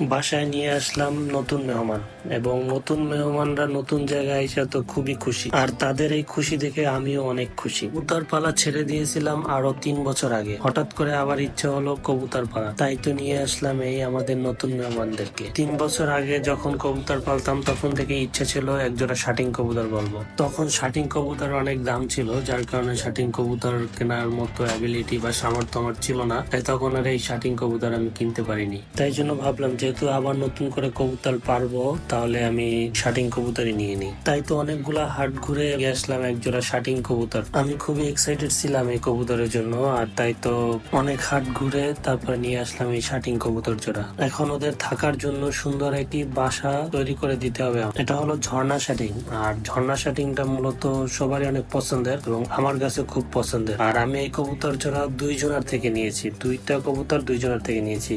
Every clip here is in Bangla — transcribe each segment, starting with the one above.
বাসায় নিয়ে আসলাম নতুন মেহমান এবং নতুন মেহমানরা নতুন জায়গায় এসে তো খুবই খুশি, আর তাদের এই খুশি দেখে আমিও অনেক খুশি। কবুতর পালা ছেড়ে দিয়েছিলাম আরো 3 বছর আগে, হঠাৎ করে আবার ইচ্ছে হলো কবুতর পালা, তাই তো নিয়ে আসলাম এই আমাদের নতুন মেহমানদেরকে। 3 বছর আগে যখন কবুতর পালতাম তখন থেকে ইচ্ছে ছিল একজোড়া শাটিং কবুতর বলবো। তখন শাটিং কবুতর অনেক দাম ছিল, যার কারণে শাটিং কবুতর কেনার মতো অ্যাবিলিটি বা সামর্থ্য আমার ছিল না, তাই তখন আর এই শাটিং কবুতর আমি কিনতে পারিনি। তাই জন্য ভাবলাম যেহেতু আবার নতুন করে কবুতর পারবো তাহলে আমি শাটিং কবুতরই নিয়ে নিই। তাই তো অনেকগুলা হাট ঘুরে নিয়ে আসলাম একজোড়া শাটিং কবুতর। আমি খুবই এক্সাইটেড ছিলাম এই কবুতরের জন্য, আর তাই তো অনেক হাট ঘুরে তারপর নিয়ে আসলাম এই শাটিং কবুতর জোড়া। এখন ওদের থাকার জন্য সুন্দর একটি বাসা তৈরি করে দিতে হবে। এটা হলো ঝর্ণা শাটিং, আর ঝর্ণা শাটিংটা মূলত সবারই অনেক পছন্দের এবং আমার কাছে খুব পছন্দের। আর আমি এই কবুতর জোড়া 2 জনের থেকে নিয়েছি, 2টা কবুতর 2 জনের থেকে নিয়েছি।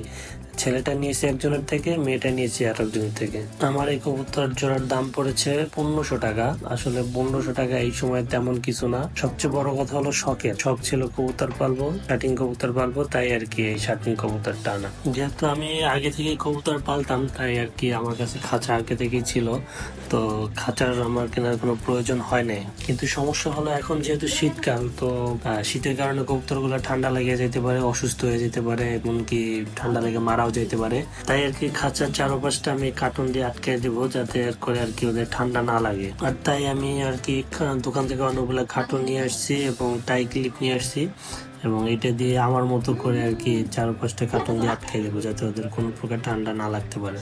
ছেলেটা নিয়েছে একজনের থেকে, মেয়েটা নিয়েছে আর একজনের থেকে। আমার এই কবুতর জোড়ার দাম পড়েছে 1500 টাকা। আসলে 1500 টাকা এই সময় তেমন কিছু না, সবচেয়ে বড় কথা হলো শখের শখ ছিল কবুতর পালবো, শাটিং কবুতর পালবো, তাই আর কি এই শাটিং কবুতরটা আনা। যেহেতু আমি আগে থেকে কবুতর পালতাম তাই আর কি আমার কাছে খাঁচা আগে থেকেই ছিল, তো খাঁচার আমার কেনার কোনো প্রয়োজন হয় না। কিন্তু সমস্যা হলো এখন যেহেতু শীতকাল, তো শীতের কারণে কবুতর গুলো ঠান্ডা লেগে যেতে পারে, অসুস্থ হয়ে যেতে পারে, এমনকি ঠান্ডা লেগে মারাও যেতে পারে। তাই আর কি খাঁচার চারপাশটা আমি কার্টন দিয়ে আটকে দেবো যাতে করে আর কি ওদের ঠান্ডা না লাগে। আর তাই আমি আর কি দোকান থেকে অনেকগুলো কার্টন নিয়ে আসছি এবং টাই ক্লিপ নিয়ে আসছি, এবং এটা দিয়ে আমার মতো করে আর কি চারপাশটা কার্টন দিয়ে আটকে দেবো যাতে ওদের কোনো প্রকার ঠান্ডা না লাগতে পারে।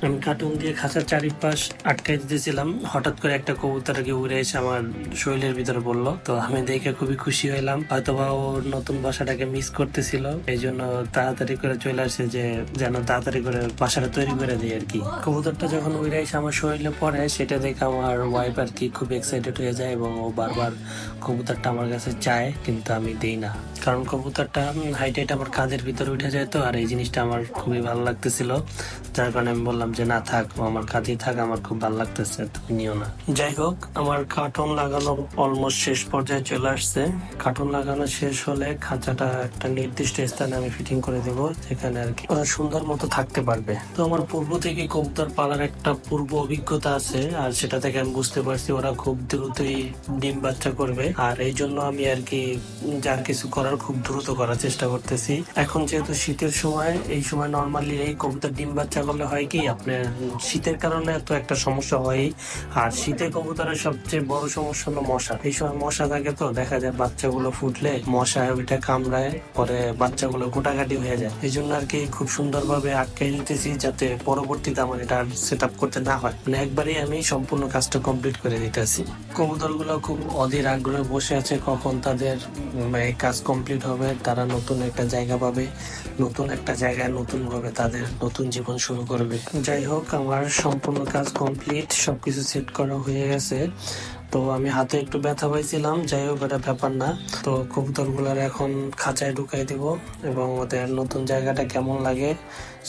আমি কার্টুন দিয়ে খাঁচার চারিপাশ আটকাই দিতেছিলাম, হঠাৎ করে একটা কবুতর আর কি উড়ে এসে আমার শরীরের ভিতরে পড়লো। তো আমি দেখে খুবই খুশি হইলাম, হয়তোবা ওর নতুন বাসাটাকে মিস করতেছিল, এই জন্য তাড়াতাড়ি করে চলে আসে যে যেন তাড়াতাড়ি করে বাসাটা তৈরি করে দিই আর কি। কবুতরটা যখন উড়ে এসে আমার শরীরে পড়ে সেটা দেখে আমার ওয়াইফ আর কি খুব এক্সাইটেড হয়ে যায় এবং ও বারবার কবুতরটা আমার কাছে চায়, কিন্তু আমি দিই না, কারণ কবুতরটা হাইট আমার কাঁধের ভিতরে উঠে যায়। তো আর এই জিনিসটা আমার খুবই ভালো লাগতেছিল, যার কারণে আমি বললাম যে না থাক, ও আমার কাঁধেই থাক, আমার খুব ভালো লাগতেছে, তুমি নিও না। যাই হোক, আমার কার্টন লাগানো অলমোস্ট শেষ পর্যায়ে চলে আসছে। কার্টন লাগানো শেষ হলে খাঁচাটা একটা নির্দিষ্ট স্থানে আমি ফিটিং করে দেবো, যেখানে আর কি ওরা সুন্দর মতো থাকতে পারবে। তো আমার পূর্ব থেকে কবুতর পালার একটা পূর্ব অভিজ্ঞতা আছে, আর সেটা থেকে আমি বুঝতে পারছি ওরা খুব দ্রুতই ডিম বাচ্চা করবে, আর এই জন্য আমি আর কি যা কিছু করার খুব দ্রুত করার চেষ্টা করতেছি। এখন যেহেতু শীতের সময়, এই সময় নর্মালি এই কবুতর ডিম বাচ্চা করলে হয় কি আপনার শীতের কারণে তো একটা সমস্যা হয়। আর শীতে কবুতরের সবচেয়ে বড় সমস্যা হলো মশা। এই সময় মশা থাকে তো দেখা যায় বাচ্চাগুলো ফুটলে মশায় ওইটা কামড়ায়, পরে বাচ্চাগুলো গোটাগাটি হয়ে যায়। এই জন্য আর কি খুব সুন্দরভাবে আটকাই দিতেছি যাতে পরবর্তীতে আমার এটা সেট আপ করতে না হয়। মানে একবারেই আমি সম্পূর্ণ কাজটা কমপ্লিট করে দিতেছি। কবুতরগুলো খুব অধীর আগ্রহে বসে আছে কখন তাদের এই কাজ কমপ্লিট হবে, তারা নতুন একটা জায়গা পাবে, নতুন একটা জায়গায় নতুন ভাবে তাদের নতুন জীবন শুরু করবে। যাই হোক, আমার সম্পূর্ণ কাজ কমপ্লিট, সবকিছু সেট করা হয়ে গেছে। তো আমি হাতে একটু ব্যথা পাইছিলাম, যাই হোক এটা ব্যাপার না। তো কবুতর গুলার এখন খাঁচায় ঢুকাই দিব এবং ওদের নতুন জায়গাটা কেমন লাগে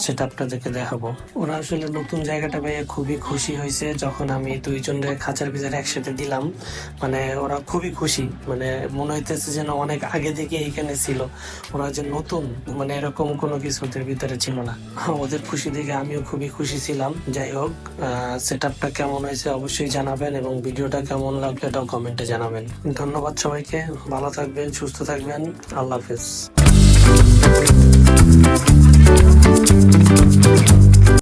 সেটা আপনাদেরকে দেখাবো। ওরা আসলে নতুন জায়গাটা পেয়ে খুবই খুশি হয়েছে। যখন আমি দুইজনের খাঁচার ভিতরে একসাথে দিলাম, মানে ওরা খুবই খুশি, মানে মনে হইতেছে যেন অনেক আগে থেকে এখানে ছিল। ওরা যে নতুন, মানে এরকম কোনো কিছু ওদের ভিতরে ছিল না। ওদের খুশি দেখে আমিও খুবই খুশি ছিলাম। যাই হোক, সেট আপটা কেমন হয়েছে অবশ্যই জানাবেন এবং ভিডিওটা কেমন লাগলো এটাও কমেন্টে জানাবেন। ধন্যবাদ সবাইকে, ভালো থাকবেন, সুস্থ থাকবেন, আল্লাহ হাফেজ।